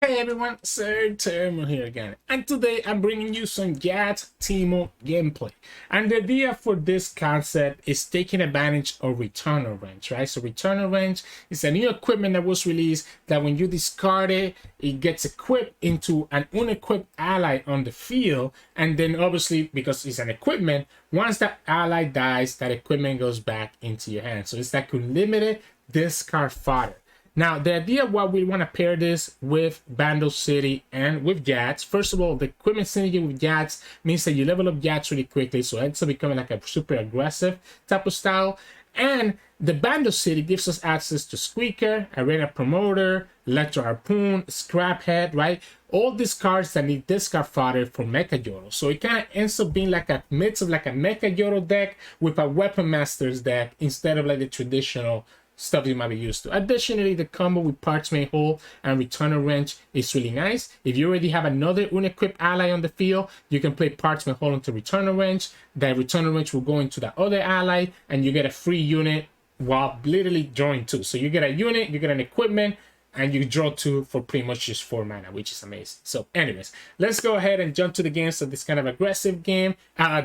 Hey everyone, Sirturmund here again, and today I'm bringing you some Jax Teemo gameplay. And the idea for this concept is taking advantage of Return of Range, right? So Return of Range is a new equipment that was released that when you discard it, it gets equipped into an unequipped ally on the field, and then obviously because it's an equipment, once that ally dies, that equipment goes back into your hand. So it's like unlimited discard fodder. Now, the idea why we want to pair this with Bandle City and with Jax, first of all, the equipment synergy with Jax means that you level up Jax really quickly, so it ends up becoming like a super aggressive type of style. And the Bandle City gives us access to Squeaker, Arena Promoter, Electro Harpoon, Scraphead, right? All these cards that need discard fodder for Mecha Yoro. So it kind of ends up being like a mix of like a Mecha Yoro deck with a Weapon Masters deck instead of like the traditional stuff you might be used to. Additionally, the combo with Parchment Hole and Return of Range is really nice. If you already have another unequipped ally on the field, you can play Parchment Hole into Return of Range. That Return of Range will go into the other ally, and you get a free unit while literally drawing two. So you get a unit, you get an equipment, and you draw two for pretty much just 4 mana, which is amazing. So anyways, let's go ahead and jump to the game. So this kind of aggressive game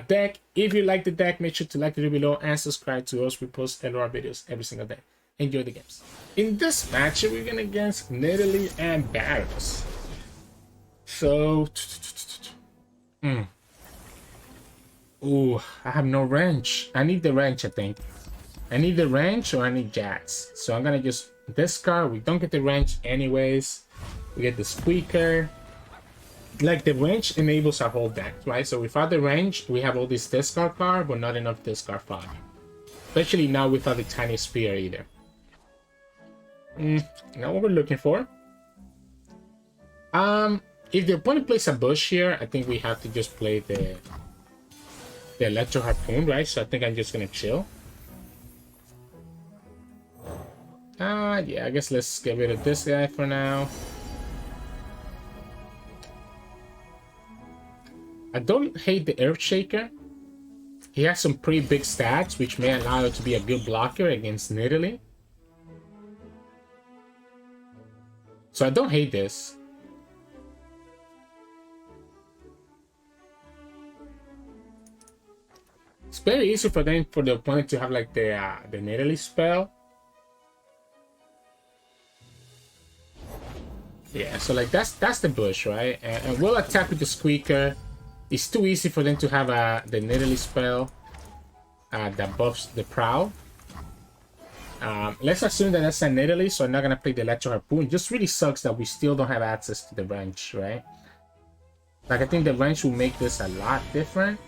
deck. If you like the deck, make sure to like the video below and subscribe to us. We post LOR videos every single day. Enjoy the games. In this matchup, we're going against Nidalee and Varus. So, ooh, I have no range. I need the range, I think. I need the range or I need Jax. So I'm gonna just discard. We don't get the range anyways. We get the Squeaker. Like the range enables our whole deck, right? So without the range, we have all this discard card, but not enough discard fodder. Especially now without the tiny spear either. Not what we're looking for. If the opponent plays a bush here, I think we have to just play the Electro Harpoon, right? So I think I'm just gonna chill. Yeah, I guess let's get rid of this guy for now. I don't hate the Earthshaker. He has some pretty big stats, which may allow it to be a good blocker against Nidalee. So I don't hate this. It's very easy for the opponent to have like the Nidalee spell. Yeah, so like that's the bush, right? And we'll attack with the Squeaker. It's too easy for them to have the Nidalee spell that buffs the Prowl. Let's assume that that's a Nidalee, so I'm not gonna play the Electro Harpoon. It just really sucks that we still don't have access to the range, right? Like I think the range will make this a lot different.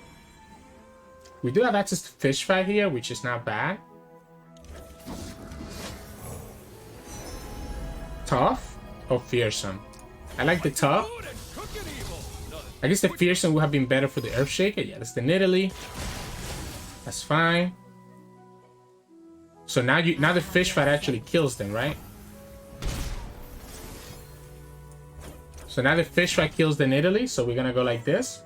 We do have access to Fish Fight here, which is not bad. Tough or Fearsome? I like the tough. I guess the Fearsome would have been better for the Earthshaker. Yeah, that's the Nidalee. That's fine. So now the Fish Fight actually kills them, right? So now the Fish Fight kills the Nidalee, so we're gonna go like this.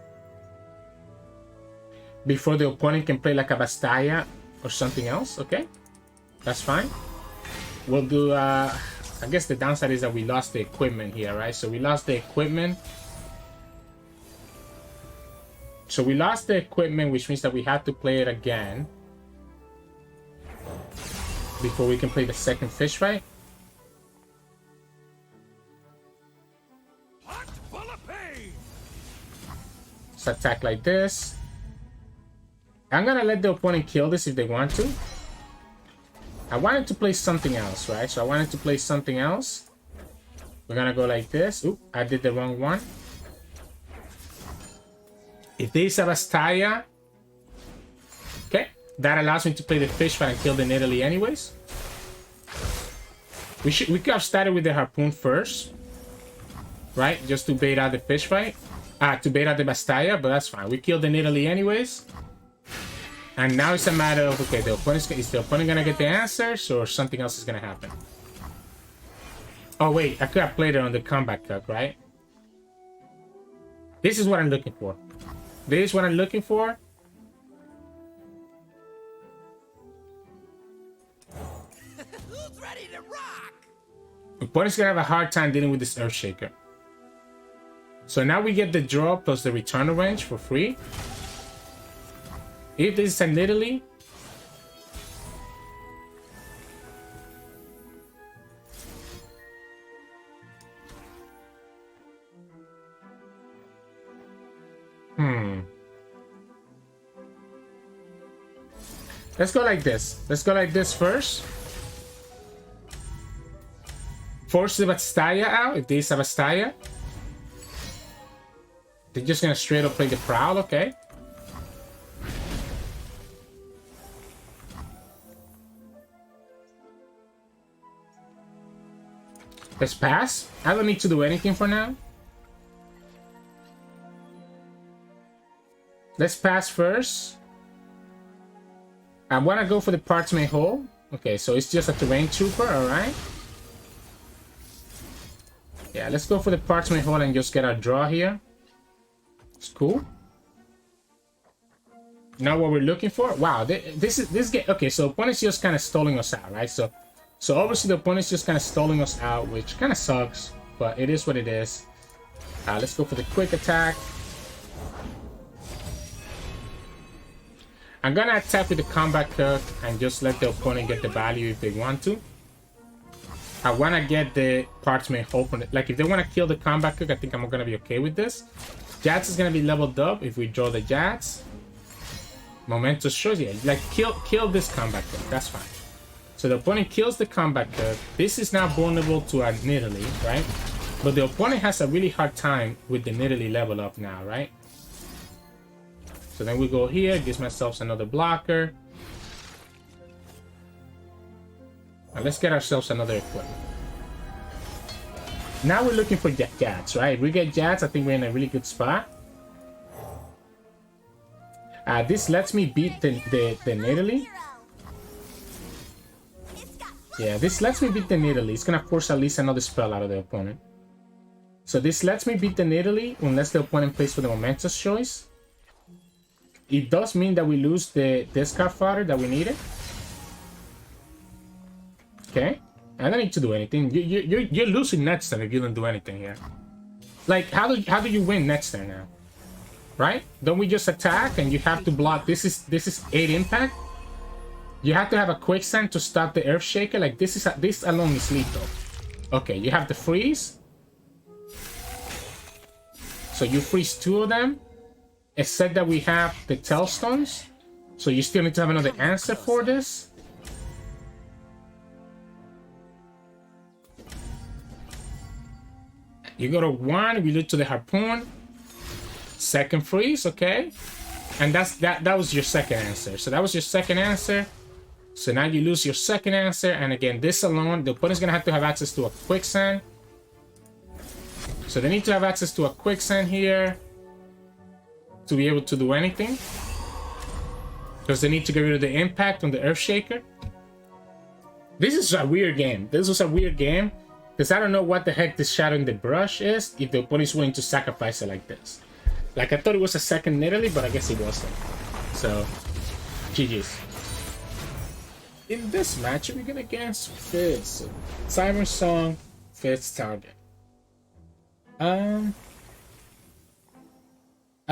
Before the opponent can play like a Bastaya or something else, okay? That's fine. We'll do, I guess the downside is that we lost the equipment here, right? So we lost the equipment. So we lost the equipment, which means that we have to play it again before we can play the second Fish Fight. So attack like this. I'm gonna let the opponent kill this if they want to. I wanted to play something else, right? So I wanted to play something else. We're gonna go like this. Oop, I did the wrong one. If this is a Bastaya, okay, that allows me to play the Fish Fight and kill the Nidalee anyways. We could have started with the Harpoon first, right? Just to bait out the Fish Fight. To bait out the Bastaya, but that's fine. We killed the Nidalee anyways. And now it's a matter of, okay, is the opponent gonna get the answers or something else is gonna happen? Oh wait, I could have played it on the combat cut, right? This is what I'm looking for. This is what I'm looking for. Who's ready to rock? Opponent's gonna have a hard time dealing with this Earthshaker. So now we get the draw plus the return range for free. If this is a Nidalee, let's go like this. Let's go like this first. Force the Bastaya out if there's a Bastaya. They're just gonna straight up play the Prowl, okay. Let's pass. I don't need to do anything for now. Let's pass first. I want to go for the Parchment Hole. Okay, so it's just a terrain trooper, alright. Yeah, let's go for the Parchment Hole and just get our draw here. It's cool. Now what we're looking for? Wow, this game. Okay, so opponent's just kind of stalling us out, right? So obviously the opponent's just kind of stalling us out, which kind of sucks, but it is what it is. Let's go for the quick attack. I'm gonna attack with the combat cook and just let the opponent get the value if they want to. I wanna get the Parchment Hole from it. Like if they wanna kill the combat cook, I think I'm gonna be okay with this. Jax is gonna be leveled up if we draw the Jax. Momentous shows, yeah, like kill this combat cook, that's fine. So the opponent kills the combat cook. This is now vulnerable to a Nidalee, right? But the opponent has a really hard time with the Nidalee level up now, right? So then we go here, gives myself another blocker. And let's get ourselves another equipment. Now we're looking for Jax, right? If we get Jax, I think we're in a really good spot. This lets me beat the Nidalee. Yeah, this lets me beat the Nidalee. It's gonna force at least another spell out of the opponent. So this lets me beat the Nidalee unless the opponent plays for the momentous choice. It does mean that we lose the discard fodder that we needed. Okay, I don't need to do anything. You're losing next turn if you don't do anything here. Like how do you win next turn now? Right? Don't we just attack and you have to block? This is 8 impact. You have to have a quicksand to stop the Earthshaker. Like this alone is lethal. Okay, you have the freeze. So you freeze 2 of them. It said that we have the Tailstones. So you still need to have another answer for this. You go to 1, we look to the Harpoon. Second freeze, okay. And that was your second answer. So that was your second answer. So now you lose your second answer. And again, this alone, the opponent's gonna have to have access to a quicksand. So they need to have access to a quicksand here to be able to do anything. Because they need to get rid of the impact on the Earthshaker. This is a weird game. This was a weird game. Because I don't know what the heck this Shadow in the Brush is if the opponent's willing to sacrifice it like this. Like, I thought it was a second Nidalee, but I guess it wasn't. So, GG's. In this match, we're going against Fizz. So, Siren Song, Fizz Target. I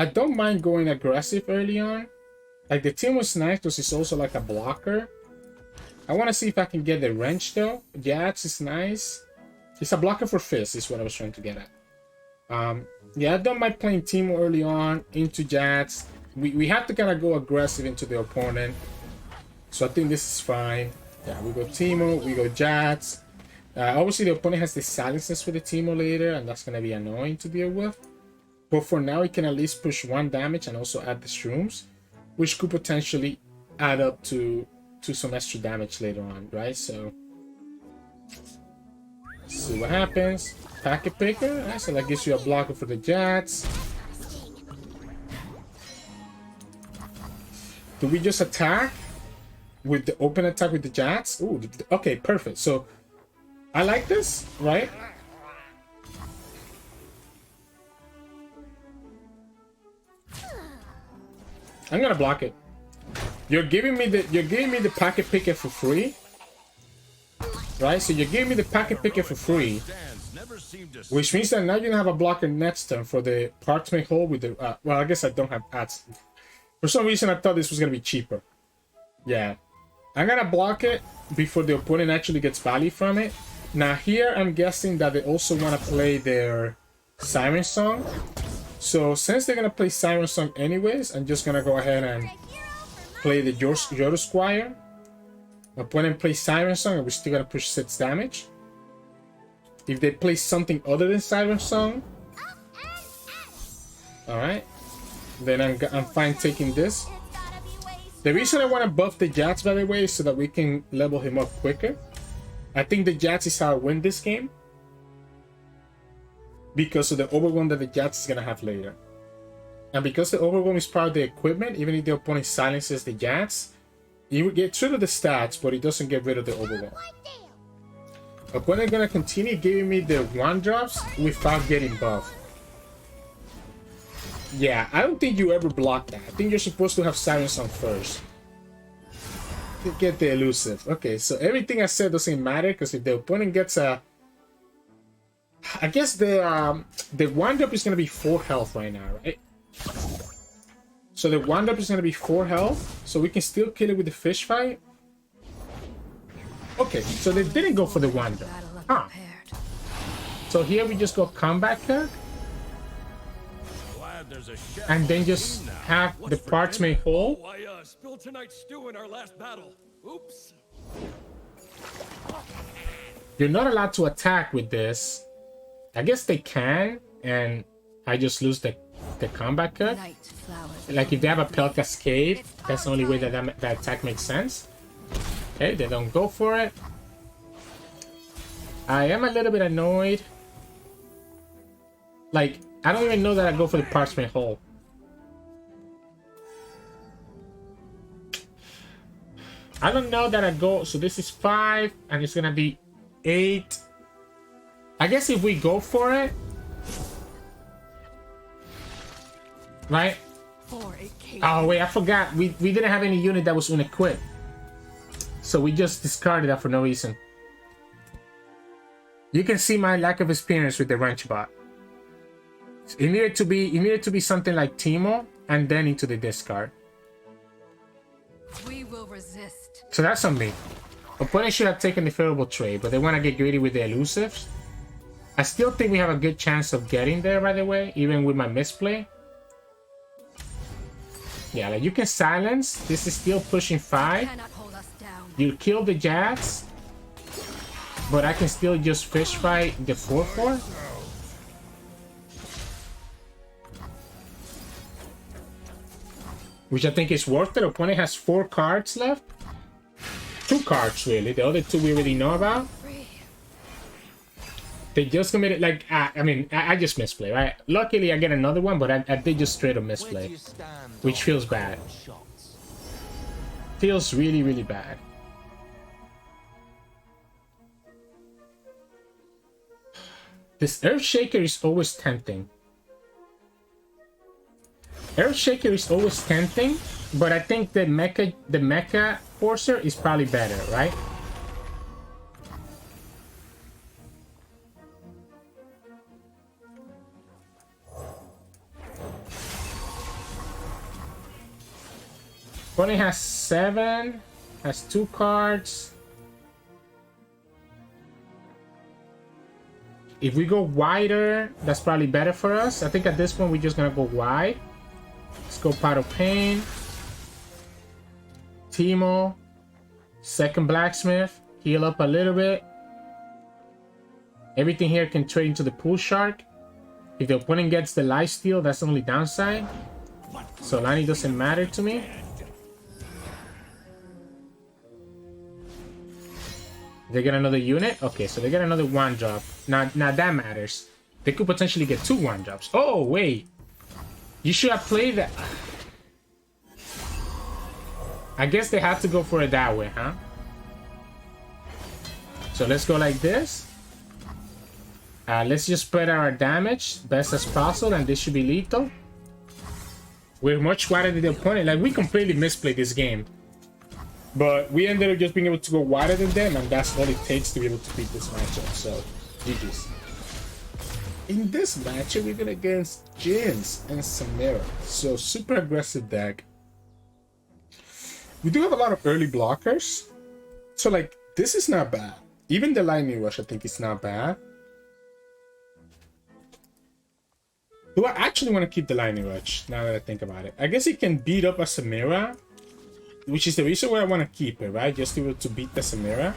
don't mind going aggressive early on. Like, the team was nice because it's also like a blocker. I want to see if I can get the wrench though. Jax is nice. It's a blocker for Fizz is what I was trying to get at. Yeah, I don't mind playing Teemo early on into Jax. We have to kind of go aggressive into the opponent. So I think this is fine. Yeah, we go Teemo, we go Jax. Obviously the opponent has the silences for the Teemo later, and that's going to be annoying to deal with. But for now, he can at least push 1 damage and also add the shrooms, which could potentially add up to some extra damage later on, right? So, let's see what happens. Packet Picker, right? So that gives you a blocker for the Jax. Do we just attack with the open attack with the Jax? Ooh, okay, perfect. So, I like this, right? I'm gonna block it. You're giving me the packet picker for free, right? So you're giving me the packet picker for free, Which means that now you're gonna have a blocker next turn for the parchment hole with the well, I guess I don't have ads. For some reason I thought this was gonna be cheaper. Yeah. I'm gonna block it before the opponent actually gets value from it. Now here I'm guessing that they also wanna play their Siren Song. So since they're gonna play Siren Song anyways, I'm just gonna go ahead and play the Yoru Squire. Opponent plays Siren Song and we're still gonna push 6 damage. If they play something other than Siren Song, alright, then I'm fine taking this. The reason I want to buff the Jax, by the way, is so that we can level him up quicker. I think the Jax is how I win this game, because of the overwhelm that the Jax is going to have later. And because the overwhelm is part of the equipment, even if the opponent silences the Jax, he gets rid of the stats, but he doesn't get rid of the overwhelm. Opponent gonna continue giving me the 1-drops without getting buffed. Yeah, I don't think you ever block that. I think you're supposed to have Siren Song first to get the elusive. Okay, so everything I said doesn't matter, because if the opponent gets a... I guess the 1-drop is gonna be 4 health right now, right? So the 1-drop is gonna be 4 health, so we can still kill it with the fish fight. Okay, so they didn't go for the 1-drop. Huh. So here we just go combat cook. And then just have the parchment hole. I spilled tonight's stew in our last battle. Oops. You're not allowed to attack with this. I guess they can, and I just lose the combat cook. Like if they have a Pelt Cascade, that's the only way that that attack makes sense. Okay, they don't go for it. I am a little bit annoyed. Like, I don't even know that I go for the parchment hole. I don't know that I go. So this is 5, and it's gonna be 8. I guess if we go for it, right? Oh wait, I forgot. We didn't have any unit that was unequipped. So we just discarded that for no reason. You can see my lack of experience with the wrench bot. It needed to be something like Teemo and then into the discard. We will resist. So that's on me. Opponent should have taken the favorable trade, but they want to get greedy with the elusives. I still think we have a good chance of getting there, by the way, even with my misplay. Yeah, like you can silence. This is still pushing 5. You kill the Jax, but I can still just fish fight the 4/4. Which I think is worth it. Opponent has 4 cards left. 2 cards, really. The other 2 we already know about. They just committed, like, I just misplay, right? Luckily, I get another one, but I did just straight up misplay. Which feels bad. Feels really, really bad. This Earthshaker is always tempting. Earthshaker is always tempting, but I think the Mecha Forcer is probably better, right? Bonnie has 7, has 2 cards. If we go wider, that's probably better for us. I think at this point we're just gonna go wide. Let's go Pot of Pain. Teemo. Second Blacksmith. Heal up a little bit. Everything here can trade into the Pool Shark. If the opponent gets the lifesteal, that's the only downside. So Lani doesn't matter to me. They get another unit? Okay, so they get another 1-drop. Now that matters. They could potentially get 2 1-drops. Oh, wait. You should have played that. I guess they have to go for it that way, huh? So let's go like this. Let's just spread our damage best as possible, and this should be lethal. We're much wider than the opponent. Like, we completely misplayed this game. But we ended up just being able to go wider than them, and that's all it takes to be able to beat this matchup. So, GG's. In this matchup, we're going against Jinx and Samira. So super aggressive deck. We do have a lot of early blockers. So like, this is not bad. Even the Lightning Rush, I think, is not bad. Do I actually want to keep the Lightning Rush, now that I think about it? I guess it can beat up a Samira, which is the reason why I want to keep it, right? Just to beat the Samira.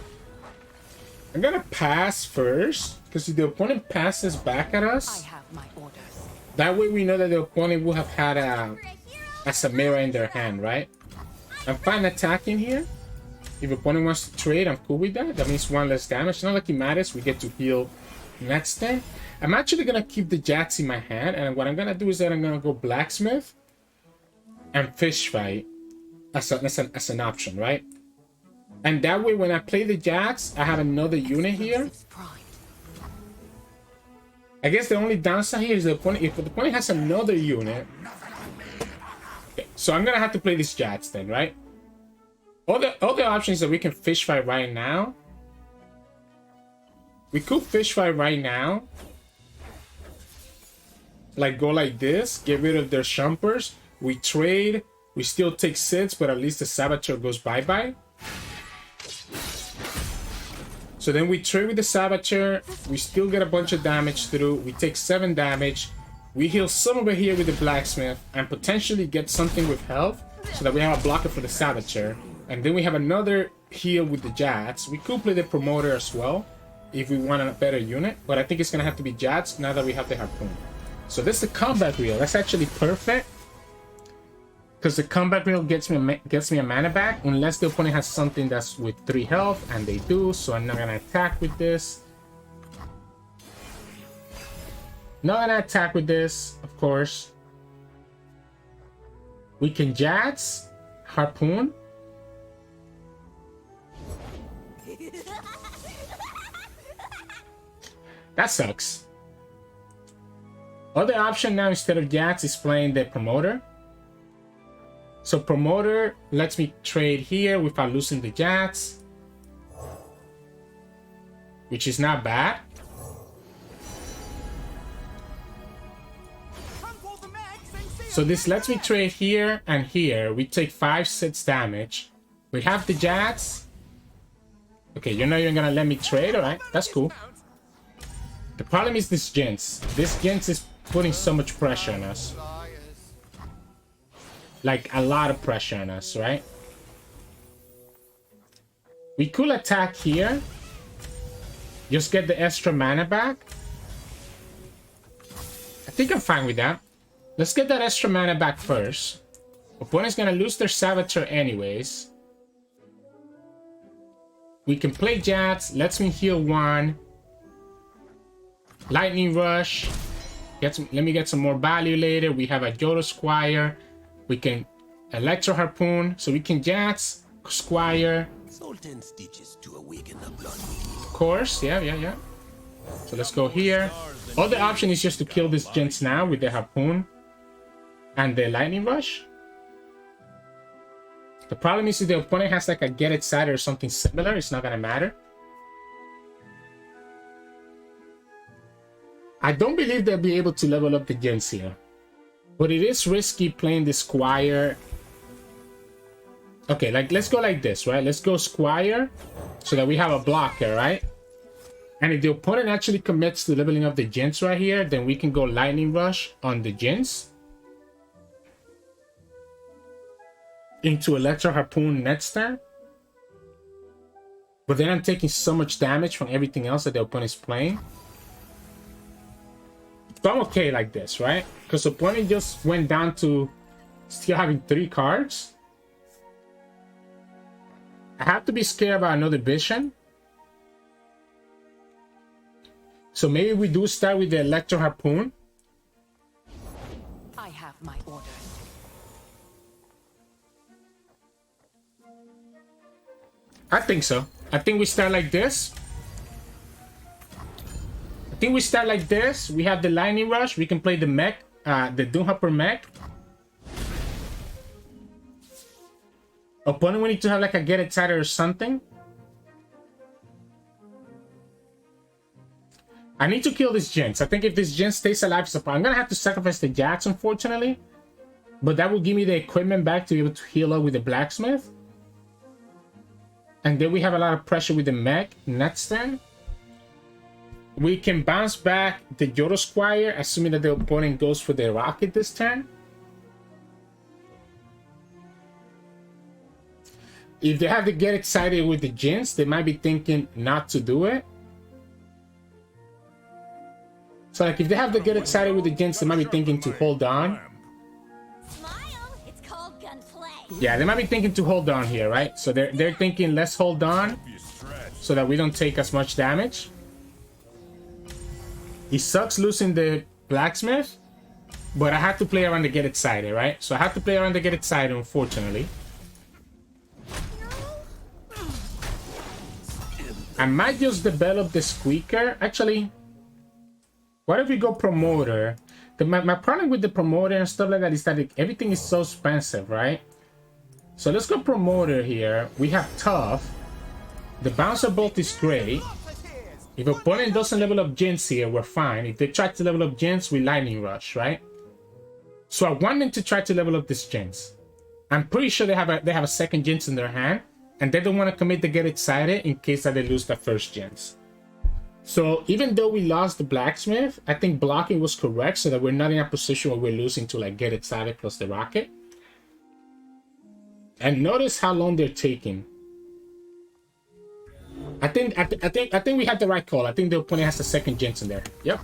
I'm gonna pass first, because if the opponent passes back at us, I have my orders. that way we know that the opponent will have had a Samira in their hand, right? I'm fine attacking here. If the opponent wants to trade, I'm cool with that. That means one less damage. Not like it matters. We get to heal next turn. I'm actually gonna keep the Jax in my hand, and what I'm gonna do is that I'm gonna go Blacksmith and Fish Fight as an option, right? And that way, when I play the Jax, I have another unit here. I guess the only downside here is the opponent. If the opponent has another unit, okay, so I'm gonna have to play this Jax then, right? Other options that we can Fish Fight right now. We could Fish Fight right now. Like, go like this, get rid of their Shumpers. We trade, we still take 6, but at least the Saboteur goes bye-bye. So then we trade with the Saboteur, we still get a bunch of damage through, we take 7 damage, we heal some over here with the Blacksmith, and potentially get something with health, so that we have a blocker for the Saboteur. And then we have another heal with the Jax. We could play the Promoter as well, if we want a better unit, but I think it's gonna have to be Jax now that we have the Harpoon. So this is the combat wheel. That's actually perfect, because the combat wheel gets me a mana back, unless the opponent has something that's with 3 health, and they do. So I'm not gonna attack with this. Not gonna attack with this, of course. We can Jax, Harpoon. That sucks. Other option now instead of Jax is playing the Promoter. So Promoter lets me trade here without losing the Jax, which is not bad. So this lets me trade here and here. We take 5, 6 damage. We have the Jax. Okay, you're not even gonna let me trade, alright? That's cool. The problem is this Jinx. This Jinx is putting so much pressure on us. Like, a lot of pressure on us, right? We could attack here. Just get the extra mana back. I think I'm fine with that. Let's get that extra mana back first. Opponent's gonna lose their Saboteur anyways. We can play Jax. Lets me heal 1. Lightning Rush. Let me get some more value later. We have a Yodo Squire. We can Electro Harpoon. So we can Jax, Squire. Sultan stitches to awaken the blood. Of course, yeah. So let's go here. Other option is just to kill this Jinx now with the Harpoon and the Lightning Rush. The problem is if the opponent has like a Get Excited or something similar, it's not gonna matter. I don't believe they'll be able to level up the Jinx here. But it is risky playing the Squire. Okay, like, let's go like this, right? Let's go Squire so that we have a blocker, right? And if the opponent actually commits to leveling up the Jinx right here, then we can go Lightning Rush on the Jinx into Electro Harpoon next turn. But then I'm taking so much damage from everything else that the opponent is playing. So I'm okay like this, right? Because the opponent just went down to still having 3 cards. I have to be scared about another Vision. So maybe we do start with the Electro Harpoon. I have my orders. I think so. I think we start like this. We have the Lightning Rush. We can play the mech, the Doomhopper mech. Opponent will need to have like a Get Excited or something. I need to kill this Jinx. I think if this Jinx stays alive, I'm gonna have to sacrifice the Jax, unfortunately. But that will give me the equipment back to be able to heal up with the blacksmith. And then we have a lot of pressure with the mech next turn. We can bounce back the Yodo Squire, assuming that the opponent goes for the rocket this turn. If they have to get excited with the Jinx, they might be thinking not to do it. So like if they have to get excited with the Jinx, they might be thinking to hold on. Yeah, they might be thinking to hold on here, right? So they're thinking let's hold on so that we don't take as much damage. It sucks losing the blacksmith, but I have to play around to get excited, right? So I have to play around to get excited, unfortunately. I might just develop the squeaker. Actually, what if we go promoter? My problem with the promoter and stuff like that is that everything is so expensive, right? So let's go promoter here. We have tough. The bouncer bolt is great. If opponent doesn't level up Jinx here, we're fine. If they try to level up Jinx, we lightning rush, right? So I want them to try to level up this Jinx. I'm pretty sure they have a second Jinx in their hand, and they don't want to commit to get excited in case that they lose the first Jinx. So even though we lost the blacksmith, I think blocking was correct so that we're not in a position where we're losing to like get excited plus the rocket. And notice how long they're taking. I think we had the right call. I think the opponent has a second Jinx in there. Yep.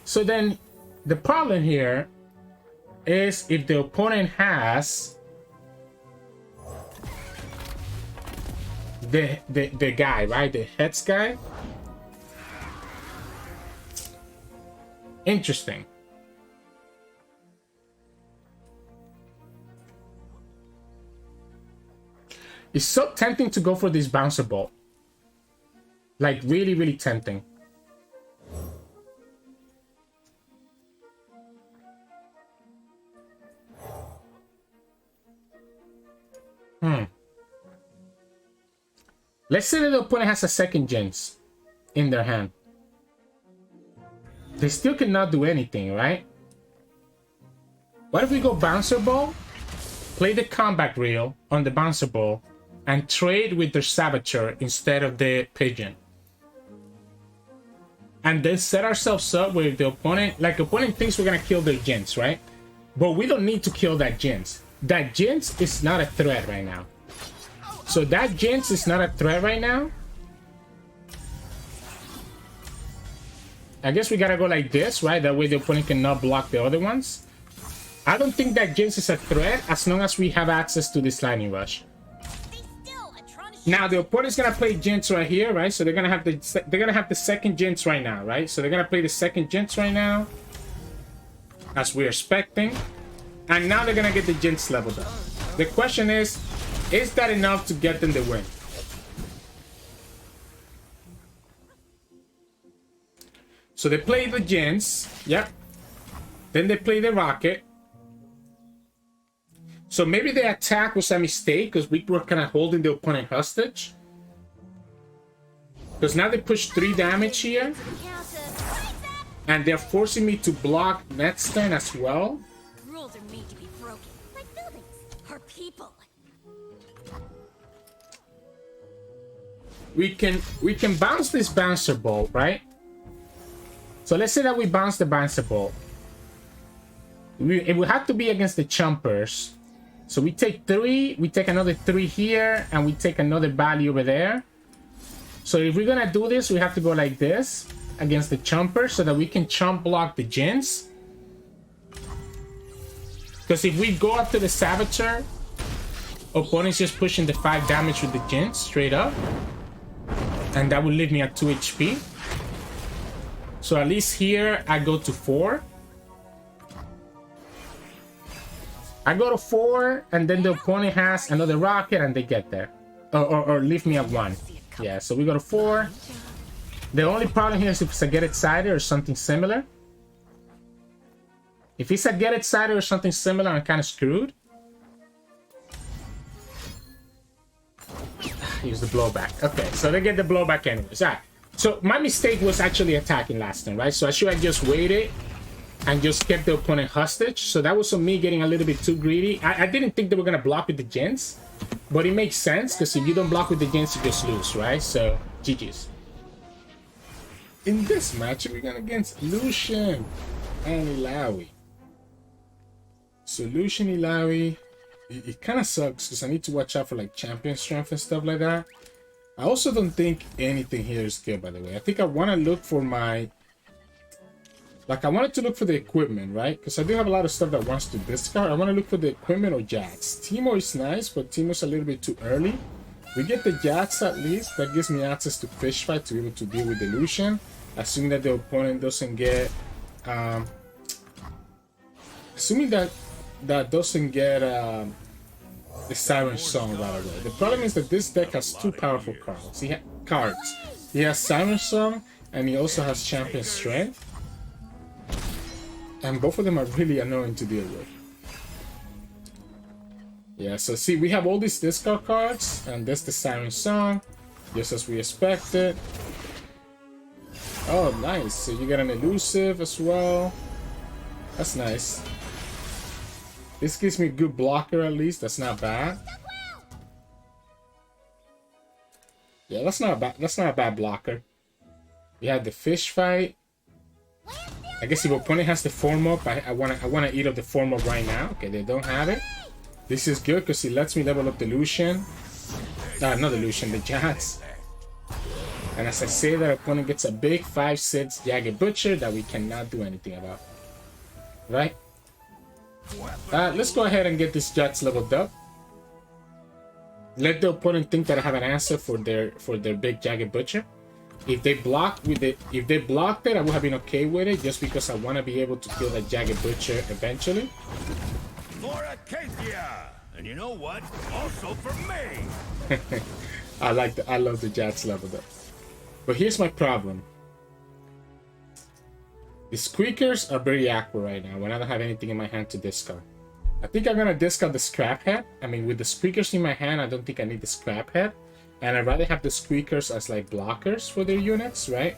So then the problem here is if the opponent has the guy, right? The heads guy. Interesting. It's so tempting to go for this bouncer ball. Like really, really tempting. Let's say that the opponent has a second Jinx in their hand. They still cannot do anything, right? What if we go bouncer ball, play the combat reel on the bouncer ball, and trade with their saboteur instead of the pigeon? And then set ourselves up with the opponent, like opponent thinks we're gonna kill their Jinx, right? But we don't need to kill that Jinx. That Jinx is not a threat right now. So that Jinx is not a threat right now. I guess we gotta go like this, right? That way the opponent cannot block the other ones. I don't think that Jinx is a threat as long as we have access to this lightning rush. Now the opponent's gonna play Jinx right here, right? So they're gonna have the second Jinx right now, right? So they're gonna play the second Jinx right now, as we're expecting, and now they're gonna get the Jinx leveled up. The question is that enough to get them the win? So they play the Jinx, yep. Then they play the rocket. So maybe the attack was a mistake because we were kind of holding the opponent hostage. Because now they push 3 damage here. And they're forcing me to block next turn as well. Rules are made to be broken, like buildings or people. We can bounce this bouncer ball, right? So let's say that we bounce the bouncer ball. It would have to be against the chompers. So we take 3, we take another 3 here, and we take another value over there. So if we're gonna do this, we have to go like this against the chomper so that we can chomp block the Jinx. Because if we go up to the saboteur, opponent's just pushing the 5 damage with the Jinx straight up. And that will leave me at 2 HP. So at least here, I go to 4. I go to 4, and then the opponent has another rocket, and they get there. Or leave me at 1. Yeah, so we go to 4. The only problem here is if it's a get excited or something similar. If it's a get excited or something similar, I'm kind of screwed. Use the blowback. Okay, so they get the blowback anyways. All right. So my mistake was actually attacking last turn, right? So I should have just waited and just kept the opponent hostage. So that was on me getting a little bit too greedy. I didn't think they were going to block with the Jinx, but it makes sense because if you don't block with the Jinx, you just lose, right? So GG's. In this match, we're going against Lucian and Illaoi. So Lucian Illaoi, it kind of sucks because I need to watch out for like champion strength and stuff like that. I also don't think anything here is good, by the way. I think I want to look for my... Like, I wanted to look for the equipment, right? Because I do have a lot of stuff that wants to discard. I want to look for the equipment or Jax. Teemo is nice, but Teemo's a little bit too early. We get the Jax at least. That gives me access to fish fight to be able to deal with the Lucian. Assuming that the opponent doesn't get... assuming that doesn't get... the Siren Song right away. The problem is that this deck has two powerful cards. He has Siren Song and he also has Champion Strength. And both of them are really annoying to deal with. Yeah, so see, we have all these discard cards and there's the Siren Song, just as we expected. Oh, nice. So you get an elusive as well. That's nice. This gives me a good blocker at least. That's not bad. Yeah, that's not bad. That's not a bad blocker. We have the fish fight. I guess if opponent has the form up, I wanna eat up the form up right now. Okay, they don't have it. This is good because it lets me level up the Lucian. Not the Lucian, the Jax. And as I say that, opponent gets a big 5/6 Jagged Butcher that we cannot do anything about. Right? Let's go ahead and get this Jax leveled up. Let the opponent think that I have an answer for their big Jagged Butcher. If they block with it, if they blocked it, I would have been okay with it, just because I want to be able to kill that Jagged Butcher eventually. For Acacia! And you know what? Also for me! I love the Jax leveled up. But here's my problem. The Squeakers are very awkward right now when I don't have anything in my hand to discard. I think I'm gonna discard the Scrap Head. I mean, with the Squeakers in my hand, I don't think I need the Scrap Head. And I'd rather have the Squeakers as like blockers for their units, right?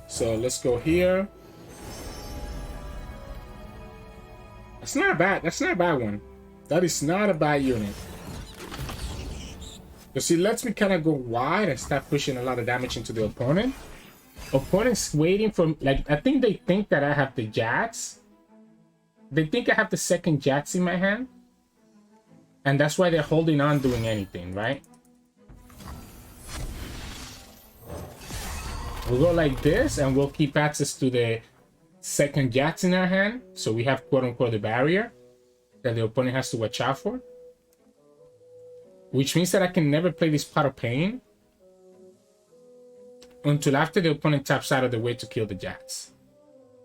So let's go here. That's not a bad one. That is not a bad unit. Because it lets me kind of go wide and start pushing a lot of damage into the opponent. Opponent's waiting for, like, I think they think that I have the Jax. They think I have the second Jax in my hand. And that's why they're holding on doing anything, right? We'll go like this and we'll keep access to the second Jax in our hand. So we have quote-unquote the barrier that the opponent has to watch out for. Which means that I can never play this Pot of Pain until after the opponent taps out of the way to kill the Jax.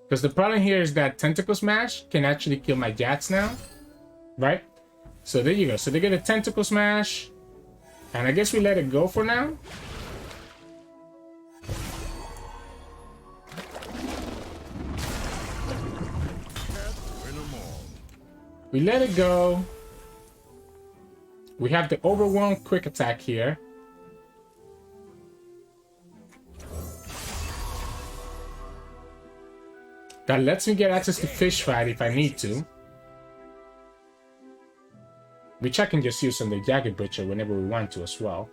Because the problem here is that Tentacle Smash can actually kill my Jax now. Right? So there you go. So they get a Tentacle Smash. And I guess we let it go for now. We let it go. We have the Overwhelm Quick Attack here. That lets me get access to Fish Fight if I need to. Which I can just use on the Jagged Butcher whenever we want to as well.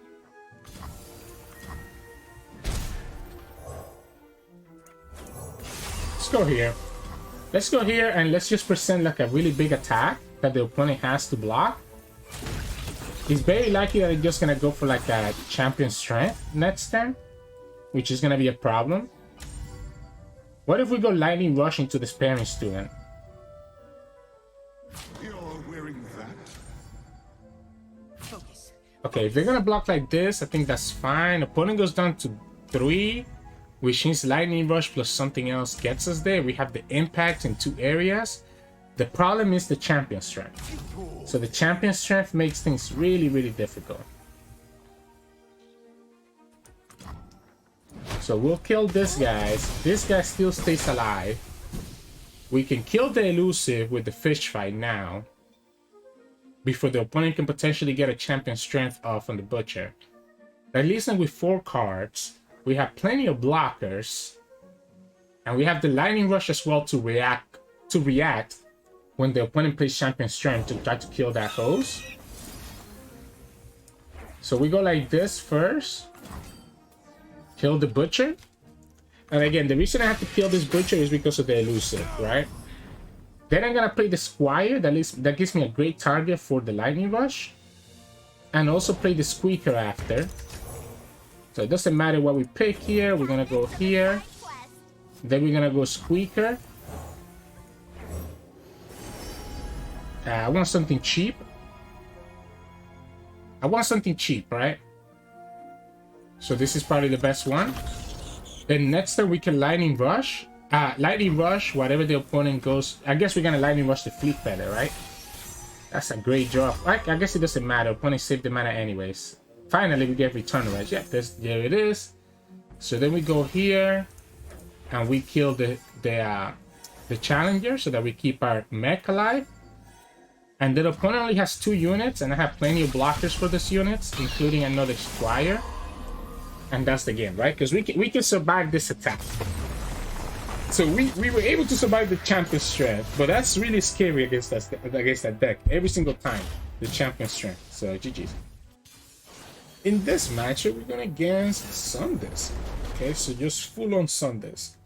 Let's go here. Let's go here and let's just present like a really big attack that the opponent has to block. It's very likely that they're just going to go for like a Champion Strength next turn, which is going to be a problem. What if we go Lightning Rush into the Sparing Student? You're wearing that? Focus. Okay, if they're going to block like this, I think that's fine. Opponent goes down to 3, which means Lightning Rush plus something else gets us there. We have the impact in 2 areas. The problem is the Champion Strength. So the Champion Strength makes things really, really difficult. So we'll kill this guy. This guy still stays alive. We can kill the elusive with the fish fight now, before the opponent can potentially get a Champion Strength off on the Butcher. At least with 4 cards, we have plenty of blockers, and we have the Lightning Rush as well to react when the opponent plays Champion Strength to try to kill that host. So we go like this first, kill the Butcher, and again the reason I have to kill this Butcher is because of the elusive, right? Then I'm gonna play the Squire, that gives me a great target for the Lightning Rush, and also play the Squeaker after. So it doesn't matter what we pick here, we're gonna go here, then we're gonna go Squeaker. I want something cheap. Right? So this is probably the best one. Then next turn we can Lightning Rush. Lightning Rush, whatever the opponent goes. I guess we're gonna Lightning Rush the Fleet Feather, right? That's a great draw. I guess it doesn't matter. Opponent saved the mana anyways. Finally, we get Return Range. Yeah, there it is. So then we go here, and we kill the Challenger so that we keep our mech alive. And the opponent only has 2 units, and I have plenty of blockers for these units, including another Squire. And that's the game, right? Because we can survive this attack. So we were able to survive the Champion Strength, but that's really scary against that deck. Every single time, the Champion Strength. So GG's. In this matchup, we're going against Sundisk. Okay, so just full on Sundisk.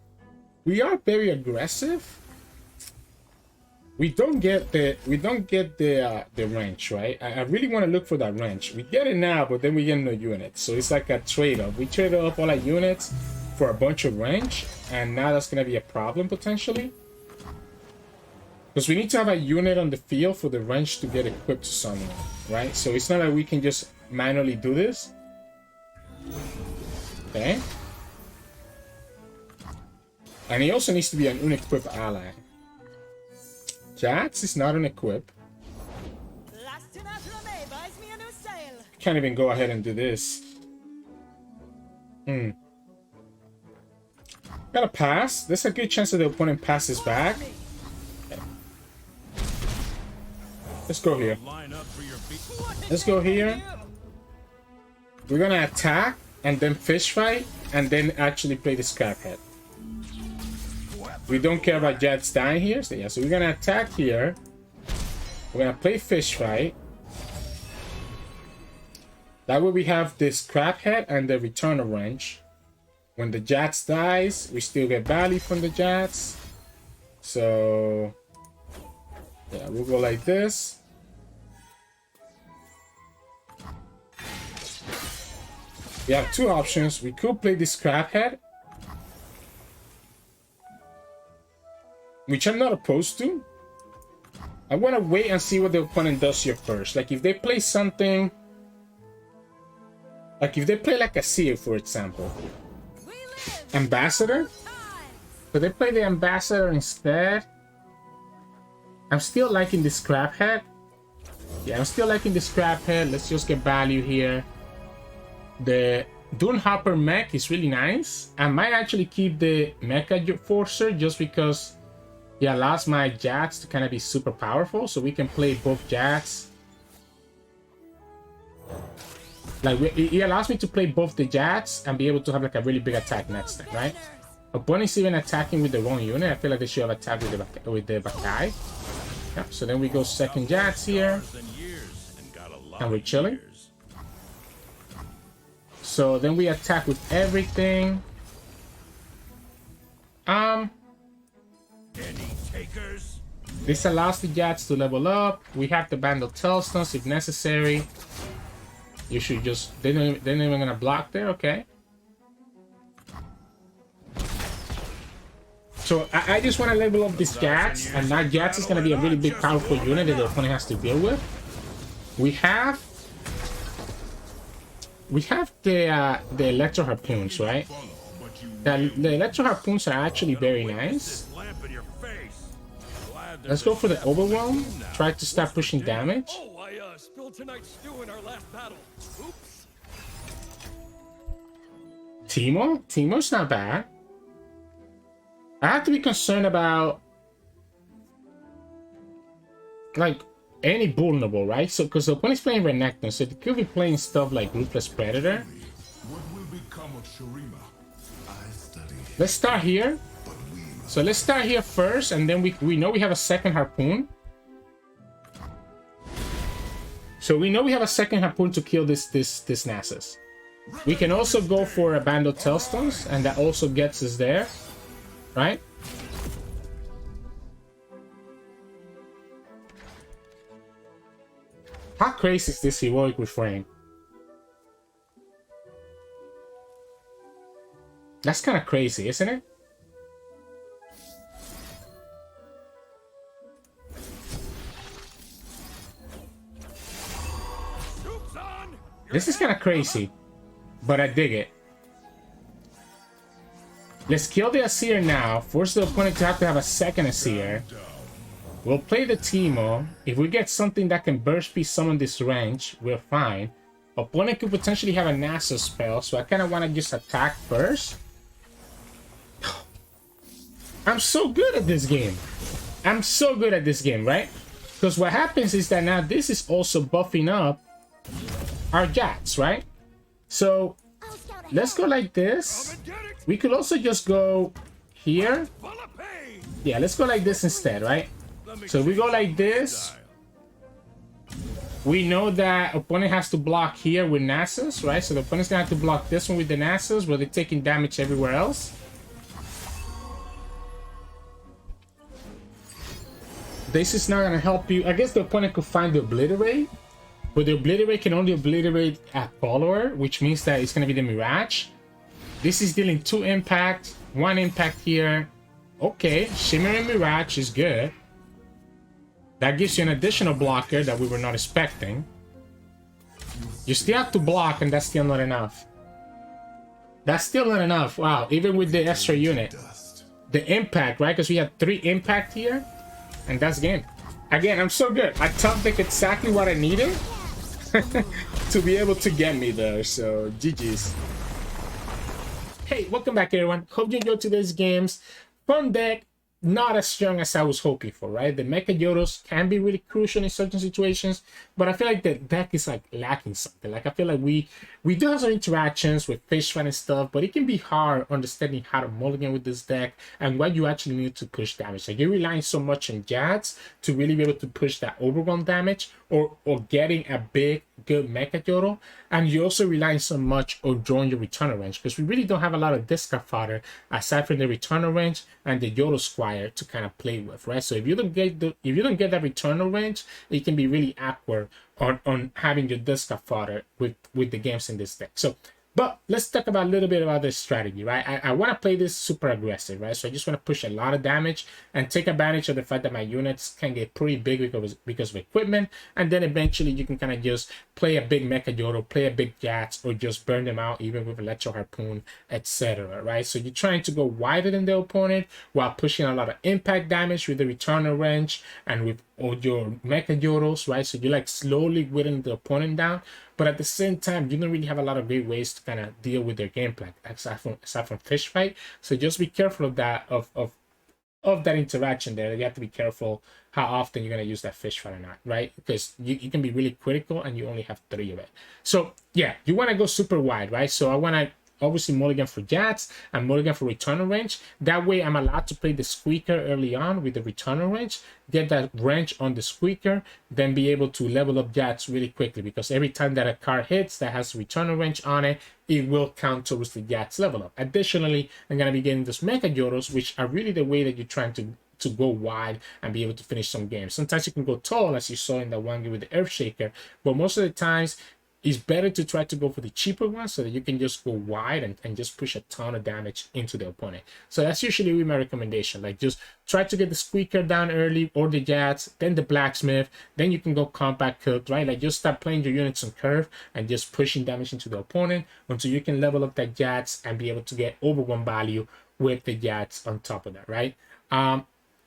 We are very aggressive. We don't get the wrench, right? I really want to look for that wrench. We get it now, but then we get no units. So it's like a trade-off. We trade up all our units for a bunch of wrench, and now that's gonna be a problem potentially. Because we need to have a unit on the field for the wrench to get equipped to someone, right? So it's not like we can just manually do this. Okay. And he also needs to be an unequipped ally. Jax is not unequipped. Can't even go ahead and do this. Gotta pass. There's a good chance that the opponent passes back. Okay. Let's go here. Let's go here. We're gonna attack and then fish fight and then actually play the scrap head. We don't care about Jax dying here. So yeah, so we're gonna attack here. We're gonna play fish fight. That way we have the scrap head and the return of wrench. When the Jax dies, we still get value from the Jax. So yeah, we'll go like this. We have 2 options. We could play the scrap head, which I'm not opposed to. I want to wait and see what the opponent does here first. Like if they play something, like if they play like a Seer, for example, Ambassador. So they play the Ambassador instead. I'm still liking the scrap head. Yeah, I'm still liking the scrap head. Let's just get value here. The Dune Hopper mech is really nice. I might actually keep the Mecha Forcer just because it allows my Jax to kind of be super powerful. So we can play both Jax. Like, it allows me to play both the Jax and be able to have like a really big attack next time, right? Opponent's even attacking with the wrong unit. I feel like they should have attacked with the Bakai. Yep, so then we go second Jax here. And we're chilling. So then we attack with everything. This allows the Jax to level up. We have the Bandle Tailstones if necessary. You should just... They're not even gonna block there, okay. So I just want to level up this Jax, and now Jax is gonna be a really big powerful unit that the opponent has to deal with. We have the Electro Harpoons, right? The Electro Harpoons are actually very nice. Let's go for the Overwhelm. Try to start pushing damage. Teemo's not bad. I have to be concerned about like any vulnerable, right? So because the opponent's playing Renekton, so they could be playing stuff like Ruthless Predator. Let's start here. So let's start here first, and then we know we have a second harpoon. So we know we have a second harpoon to kill this Nasus. We can also go for a Band of Tailstones, and that also gets us there, right? How crazy is this heroic refrain? That's kind of crazy, isn't it? This is kind of crazy, but I dig it. Let's kill the Asir now. Force the opponent to have a second Asir. We'll play the Teemo. If we get something that can burst speed summon this range, we're fine. Opponent could potentially have a Nasus spell, so I kind of want to just attack first. I'm so good at this game. I'm so good at this game, right? Because what happens is that now this is also buffing up our Jax, right? So let's go like this. We could also just go here. Yeah, let's go like this instead, right? So we go like this. We know that opponent has to block here with Nasus, right? So the opponent's gonna have to block this one with the Nasus, where they're taking damage everywhere else. This is not gonna help you. I guess the opponent could find the Obliterate, but the Obliterate can only obliterate a follower, which means that it's gonna be the Mirage. This is dealing 2 impact, 1 impact here. Okay, Shimmer and Mirage is good. That gives you an additional blocker that we were not expecting. You still have to block, and that's still not enough. That's still not enough. Wow, even with the extra unit. The impact, right? Because we have 3 impact here. And that's game. Again, I'm so good. I top deck exactly what I needed to be able to get me there. So, GG's. Hey, welcome back, everyone. Hope you enjoyed today's games. Fun deck. Not as strong as I was hoping for, right? The Mecha Yodos can be really crucial in certain situations, but I feel like the deck is like lacking something. Like I feel like we do have some interactions with fish fight and stuff, but it can be hard understanding how to mulligan with this deck and what you actually need to push damage. Like you're relying so much on Jax to really be able to push that overwhelm damage or getting a big good Mecha Yodo, and you're also relying so much on drawing your returner range because we really don't have a lot of discard fodder aside from the returner range and the Yodo Squire to kind of play with, right? So if you don't get that returner range, it can be really awkward on having your discard fodder with the games in this deck. So but let's talk about a little bit about this strategy, right? I want to play this super aggressive, right? So I just want to push a lot of damage and take advantage of the fact that my units can get pretty big because of equipment, and then eventually you can kind of just play a big Mecha Yodo, play a big Jax, or just burn them out even with Electro Harpoon, etc., right? So you're trying to go wider than the opponent while pushing a lot of impact damage with the returner range and with all your Mecha Yodos, right? So you're like slowly whittling the opponent down, but at the same time, you don't really have a lot of great ways to kind of deal with their game plan aside from fish fight. So just be careful of that of that interaction there. You have to be careful how often you're going to use that fish fight or not, right? Because you can be really critical and you only have 3 of it. So yeah, you want to go super wide, right? So I want to obviously mulligan for Jax and mulligan for returner range. That way I'm allowed to play the Squeaker early on with the returner range, get that range on the Squeaker, then be able to level up Jax really quickly, because every time that a card hits that has returner range on it, it will count towards the Jax level up. Additionally, I'm going to be getting those Mecha Yodos, which are really the way that you're trying to go wide and be able to finish some games. Sometimes you can go tall, as you saw in that one game with the Earthshaker, but most of the times it's better to try to go for the cheaper one so that you can just go wide and just push a ton of damage into the opponent. So that's usually my recommendation. Like just try to get the Squeaker down early or the Jax, then the Blacksmith, then you can go Compact Cook, right? Like just start playing your units on curve and just pushing damage into the opponent until you can level up that Jax and be able to get overwhelm value with the Jax on top of that, right?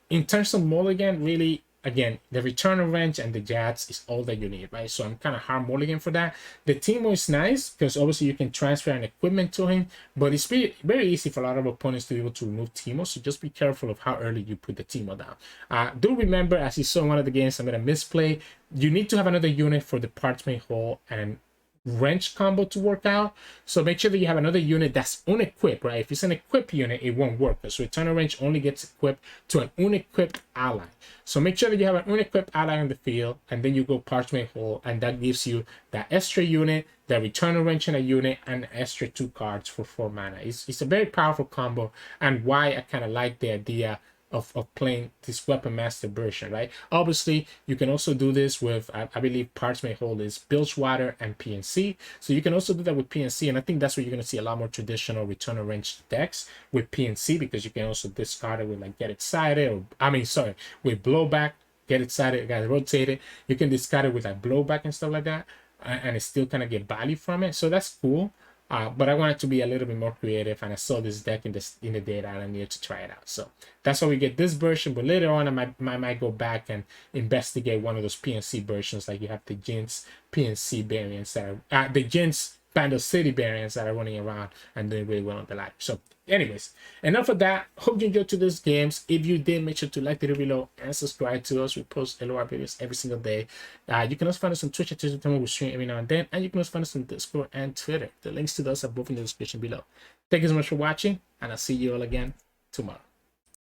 In terms of mulligan, really, again, the returner range and the Jax is all that you need, right? So I'm kind of hard mulligan for that. The Teemo is nice because obviously you can transfer an equipment to him, but it's very easy for a lot of opponents to be able to remove Teemo, so just be careful of how early you put the Teemo down. Do remember, as you saw in one of the games, I'm going to misplay, you need to have another unit for the Parchment Hole and wrench combo to work out. So make sure that you have another unit that's unequipped, right? If it's an equipped unit, it won't work, because Returner Wrench only gets equipped to an unequipped ally. So make sure that you have an unequipped ally on the field, and then you go Parchment Hole, and that gives you that extra unit, the Returner Wrench in a unit, and extra 2 cards for 4 mana. It's a very powerful combo, and why I kind of like the idea of playing this Weapon Master version, right? Obviously, you can also do this with, I believe Parchment Hole is Bilgewater and PNC. So you can also do that with PNC, and I think that's where you're going to see a lot more traditional Returner Wrench decks with PNC, because you can also discard it with like Get Excited, or with Blowback, Get Excited, guys, Rotate it. You can discard it with like Blowback and stuff like that, and it still kind of get value from it. So that's cool. But I wanted to be a little bit more creative, and I saw this deck in the data, and I needed to try it out. So that's how we get this version. But later on, I might go back and investigate one of those PNC versions, like you have the Jinx PNC variants that are the Jinx Bandle City variants that are running around and doing really well on the ladder. So anyways, enough of that. Hope you enjoyed today's games. If you did, make sure to like the video below and subscribe to us. We post LOR videos every single day. You can also find us on Twitch at Twitch.tv. We stream every now and then, and you can also find us on Discord and Twitter. The links to those are both in the description below. Thank you so much for watching, and I'll see you all again tomorrow.